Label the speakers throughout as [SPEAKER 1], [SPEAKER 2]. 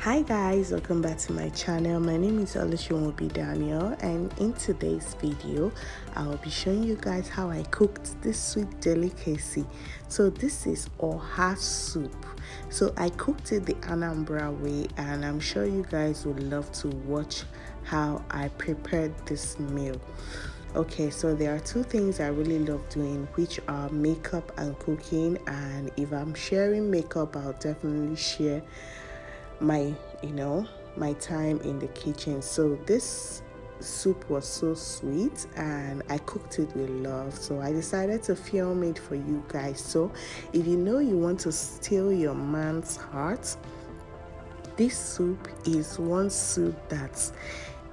[SPEAKER 1] Hi guys, welcome back to my channel. My name is Olusemobi Daniel, and in today's video I'll be showing you guys how I cooked this sweet delicacy. So this is OHA soup. So I cooked it the Anambra way, and I'm sure you guys would love to watch how I prepared this meal. Okay, so there are two things I really love doing, which are makeup and cooking. And if I'm sharing makeup, I'll definitely share my my time in the kitchen. So this soup was so sweet and I cooked it with love, so I decided to film it for you guys. So if you know you want to steal your man's heart, this soup is one soup that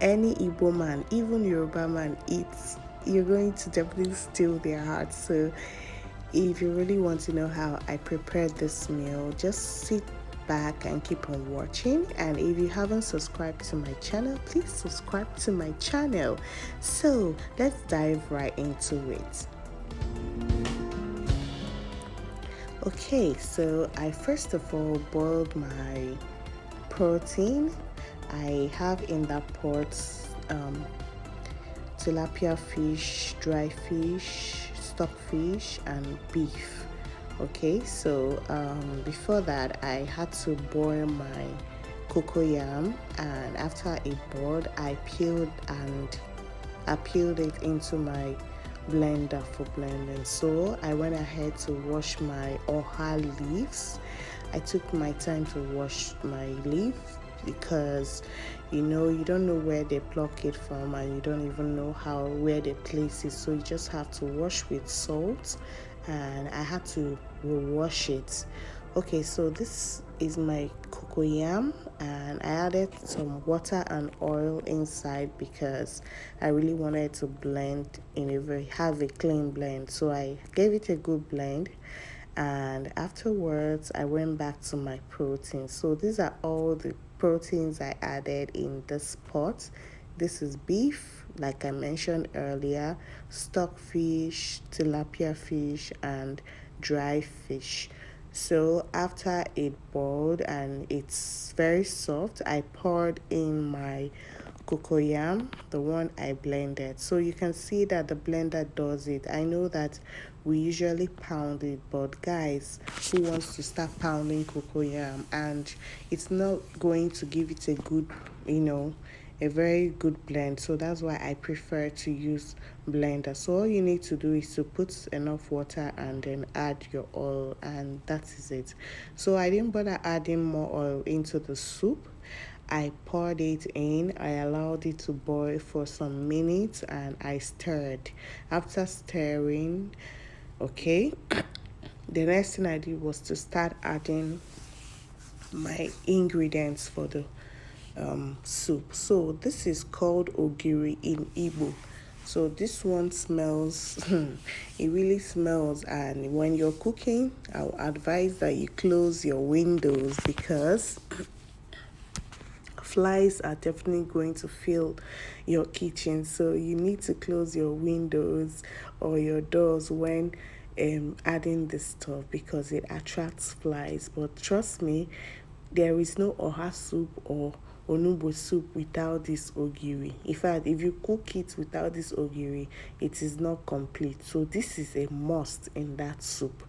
[SPEAKER 1] any Igbo man, even Yoruba man eats. You're going to definitely steal their heart. So if you really want to know how I prepared this meal, just sit back and keep on watching. And if you haven't subscribed to my channel, please subscribe to my channel. So let's dive right into it. Okay, so I first of all boiled my protein. I have in that pot tilapia fish, dry fish, stockfish, and beef. Okay, so before that I had to boil my cocoyam, and after it boiled I peeled it into my blender for blending. So I went ahead to wash my OHA leaves. I took my time to wash my leaf because you don't know where they pluck it from, and you don't even know where they place it, so you just have to wash with salt, and I had to wash it. Okay, so this is my cocoyam, and I added some water and oil inside because I really wanted to blend have a clean blend. So I gave it a good blend, and afterwards I went back to my protein. So these are all the proteins I added in this pot. This is beef, like I mentioned earlier, stockfish, tilapia fish, and dry fish. So after it boiled and it's very soft, I poured in my cocoyam, the one I blended. So you can see that the blender does it. I know that we usually pound it, but guys, who wants to start pounding cocoyam and it's not going to give it a good, a very good blend. So that's why I prefer to use blender. So all you need to do is to put enough water and then add your oil, and that is it. So I didn't bother adding more oil into the soup. I poured it in, I allowed it to boil for some minutes, and I stirred. After stirring, okay, the next thing I did was to start adding my ingredients for the soup. So this is called Ogiri in Igbo. So this one smells, it really smells, and when you're cooking, I'll advise that you close your windows because flies are definitely going to fill your kitchen. So you need to close your windows or your doors when adding this stuff because it attracts flies. But trust me, there is no oha soup or onugbo soup without this ogiri. In fact, if you cook it without this ogiri, it is not complete. So this is a must in that soup.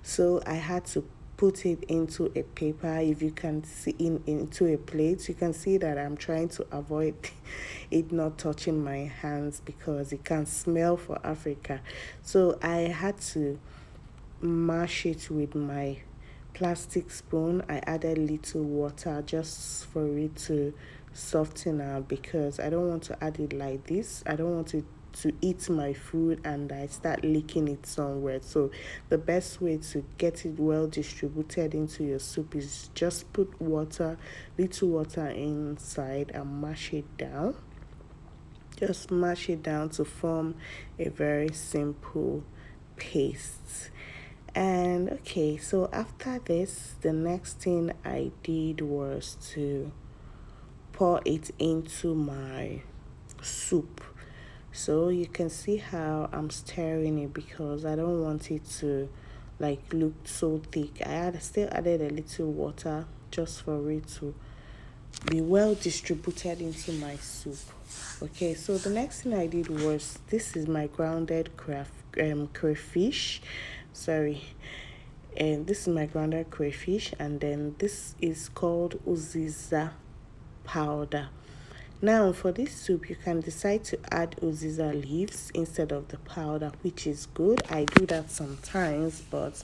[SPEAKER 1] So I had to put it into a paper. If you can see into a plate, you can see that I'm trying to avoid it not touching my hands because it can smell for Africa. So I had to mash it with my plastic spoon. I added little water just for it to soften up because I don't want to add it like this. I don't want it to eat my food and I start licking it somewhere. So the best way to get it well distributed into your soup is just put water, little water inside, and mash it down. Just mash it down to form a very simple paste. And okay, so after this, the next thing I did was to pour it into my soup. So you can see how I'm stirring it because I don't want it to look so thick. Still added a little water just for it to be well distributed into my soup. Okay, so the next thing I did was, this is my grounded crayfish. Sorry, and this is my grounded crayfish, and then this is called Uziza powder. Now for this soup, you can decide to add Uziza leaves instead of the powder, which is good. I do that sometimes, but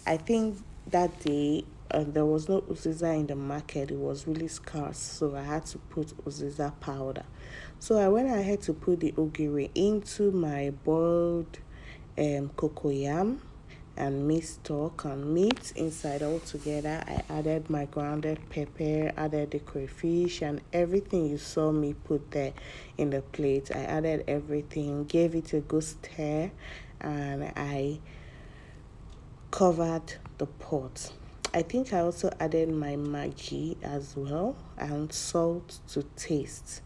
[SPEAKER 1] I think that day there was no Uziza in the market. It was really scarce, so I had to put Uziza powder. So I went ahead to put the Ogiri into my boiled cocoyam and meat stock and meat inside all together. I added my grounded pepper, added the crayfish, and everything you saw me put there in the plate. I added everything, gave it a good stir, and I covered the pot. I think I also added my Maggi as well and salt to taste.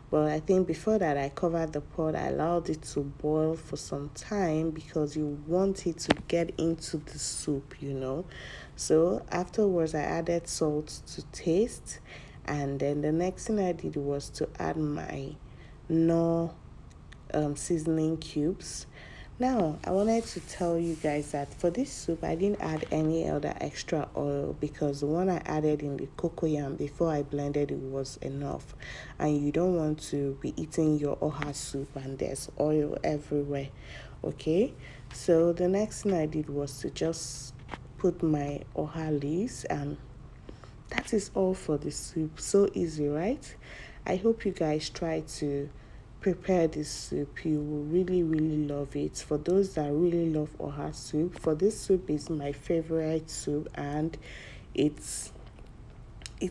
[SPEAKER 1] But I think before that, I covered the pot. I allowed it to boil for some time because you want it to get into the soup, you know. So afterwards, I added salt to taste. And then the next thing I did was to add my no seasoning cubes. Now, I wanted to tell you guys that for this soup, I didn't add any other extra oil because the one I added in the cocoyam before I blended it was enough. And you don't want to be eating your OHA soup and there's oil everywhere, okay? So the next thing I did was to just put my OHA leaves, and that is all for the soup. So easy, right? I hope you guys try to prepare this soup. You will really love it. For those that really love OHA soup, for this soup is my favorite soup, and it's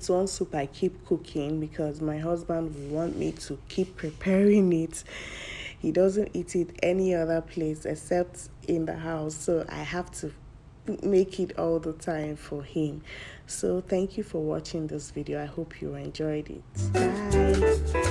[SPEAKER 1] one soup I keep cooking because my husband will want me to keep preparing it. He doesn't eat it any other place except in the house, so I have to make it all the time for him. So thank you for watching this video. I hope you enjoyed it. Bye.